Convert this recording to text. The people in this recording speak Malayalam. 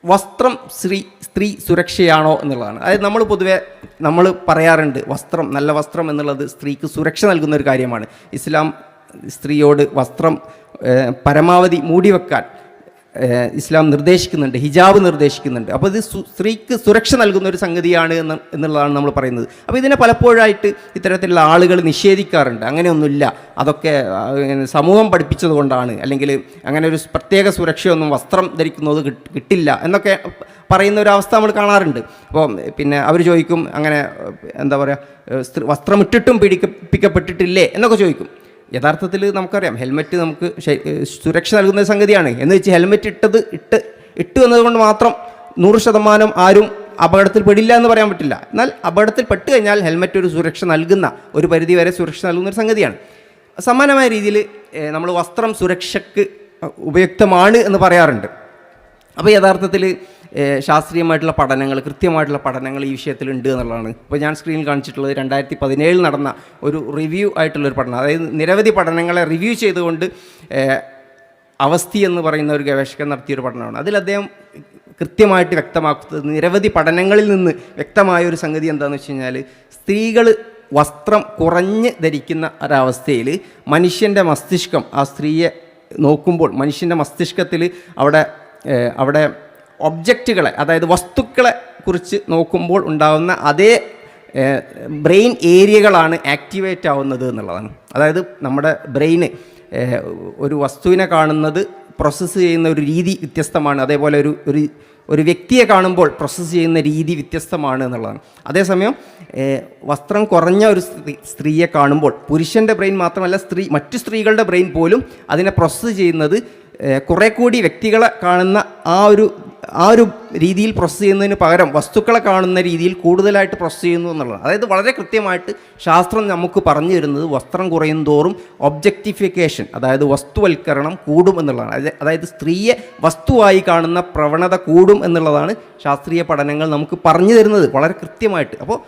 വസ്ത്രം സ്ത്രീ സുരക്ഷയാണോ എന്നുള്ളതാണ്. അതായത് നമ്മൾ പറയാറുണ്ട് വസ്ത്രം, നല്ല വസ്ത്രം എന്നുള്ളത് സ്ത്രീക്ക് സുരക്ഷ നൽകുന്ന ഒരു കാര്യമാണ്. ഇസ്ലാം സ്ത്രീയോട് വസ്ത്രം പരമാവധി മൂടിവെക്കാൻ ഇസ്ലാം നിർദ്ദേശിക്കുന്നുണ്ട്, ഹിജാബ് നിർദ്ദേശിക്കുന്നുണ്ട്. അപ്പോൾ ഇത് സ്ത്രീക്ക് സുരക്ഷ നൽകുന്ന ഒരു സംഗതിയാണ് എന്നുള്ളതാണ് നമ്മൾ പറയുന്നത്. അപ്പോൾ ഇതിനെ പലപ്പോഴായിട്ട് ഇത്തരത്തിലുള്ള ആളുകൾ നിഷേധിക്കാറുണ്ട്. അങ്ങനെയൊന്നുമില്ല, അതൊക്കെ സമൂഹം പഠിപ്പിച്ചത് കൊണ്ടാണ്, അല്ലെങ്കിൽ അങ്ങനെ ഒരു പ്രത്യേക സുരക്ഷയൊന്നും വസ്ത്രം ധരിക്കുന്നത് കിട്ടില്ല എന്നൊക്കെ പറയുന്ന ഒരു അവസ്ഥ നമ്മൾ കാണാറുണ്ട്. അപ്പോൾ പിന്നെ അവർ ചോദിക്കും, അങ്ങനെ എന്താ പറയുക, വസ്ത്രമിട്ടിട്ടും പീഡിപ്പിക്കപ്പെട്ടിട്ടില്ലേ എന്നൊക്കെ ചോദിക്കും. യഥാർത്ഥത്തിൽ നമുക്കറിയാം ഹെൽമെറ്റ് നമുക്ക് സുരക്ഷ നൽകുന്ന സംഗതിയാണ്. എന്ന് വെച്ച് ഹെൽമെറ്റ് ഇട്ടു എന്നതുകൊണ്ട് മാത്രം 100% ആരും അപകടത്തിൽ പെടില്ല എന്ന് പറയാൻ പറ്റില്ല. എന്നാൽ അപകടത്തിൽ പെട്ട് കഴിഞ്ഞാൽ ഹെൽമെറ്റ് ഒരു സുരക്ഷ നൽകുന്ന, ഒരു പരിധി വരെ സുരക്ഷ നൽകുന്ന ഒരു സംഗതിയാണ്. സമാനമായ രീതിയിൽ നമ്മൾ വസ്ത്രം സുരക്ഷയ്ക്ക് ഉപയുക്തമാണ് എന്ന് പറയാറുണ്ട്. അപ്പോൾ യഥാർത്ഥത്തിൽ ശാസ്ത്രീയമായിട്ടുള്ള പഠനങ്ങൾ, കൃത്യമായിട്ടുള്ള പഠനങ്ങൾ ഈ വിഷയത്തിലുണ്ട് എന്നുള്ളതാണ്. ഇപ്പോൾ ഞാൻ സ്ക്രീനിൽ കാണിച്ചിട്ടുള്ളത് 2017 നടന്ന ഒരു റിവ്യൂ ആയിട്ടുള്ളൊരു പഠനം. അതായത് നിരവധി പഠനങ്ങളെ റിവ്യൂ ചെയ്തുകൊണ്ട് അവസ്ഥി എന്ന് പറയുന്ന ഒരു ഗവേഷകൻ നടത്തിയൊരു പഠനമാണ്. അതിൽ അദ്ദേഹം കൃത്യമായിട്ട് വ്യക്തമാക്കുന്നത്, നിരവധി പഠനങ്ങളിൽ നിന്ന് വ്യക്തമായ ഒരു സംഗതി എന്താണെന്ന് വെച്ച് കഴിഞ്ഞാൽ, സ്ത്രീകൾ വസ്ത്രം കുറഞ്ഞ് ധരിക്കുന്ന ഒരവസ്ഥയിൽ മനുഷ്യൻ്റെ മസ്തിഷ്കം, ആ സ്ത്രീയെ നോക്കുമ്പോൾ മനുഷ്യൻ്റെ മസ്തിഷ്കത്തിൽ അവിടെ ഒബ്ജക്റ്റുകളെ, അതായത് വസ്തുക്കളെ കുറിച്ച് നോക്കുമ്പോൾ ഉണ്ടാകുന്ന അതേ ബ്രെയിൻ ഏരിയകളാണ് ആക്ടിവേറ്റ് ആവുന്നത് എന്നുള്ളതാണ്. അതായത് നമ്മുടെ ബ്രെയിന് ഒരു വസ്തുവിനെ കാണുന്നത്, പ്രോസസ്സ് ചെയ്യുന്ന ഒരു രീതി വ്യത്യസ്തമാണ്. അതേപോലെ ഒരു വ്യക്തിയെ കാണുമ്പോൾ പ്രോസസ്സ് ചെയ്യുന്ന രീതി വ്യത്യസ്തമാണ് എന്നുള്ളതാണ്. അതേസമയം വസ്ത്രം കുറഞ്ഞ ഒരു സ്ത്രീയെ കാണുമ്പോൾ പുരുഷൻ്റെ ബ്രെയിൻ മാത്രമല്ല, മറ്റു സ്ത്രീകളുടെ ബ്രെയിൻ പോലും അതിനെ പ്രോസസ്സ് ചെയ്യുന്നത് കുറേ കൂടി വ്യക്തികളെ കാണുന്ന ആ ഒരു രീതിയിൽ പ്രോസസ്സ് ചെയ്യുന്നതിന് പകരം വസ്തുക്കളെ കാണുന്ന രീതിയിൽ കൂടുതലായിട്ട് പ്രോസസ്സ് ചെയ്യുന്നു എന്നുള്ളതാണ്. അതായത് വളരെ കൃത്യമായിട്ട് ശാസ്ത്രം നമുക്ക് പറഞ്ഞു തരുന്നത്, വസ്ത്രം കുറയും തോറും ഒബ്ജക്റ്റിഫിക്കേഷൻ, അതായത് വസ്തുവൽക്കരണം കൂടും എന്നുള്ളതാണ്. അതായത് സ്ത്രീയെ വസ്തുവായി കാണുന്ന പ്രവണത കൂടും എന്നുള്ളതാണ് ശാസ്ത്രീയ പഠനങ്ങൾ നമുക്ക് പറഞ്ഞു തരുന്നത് വളരെ കൃത്യമായിട്ട്. അപ്പോൾ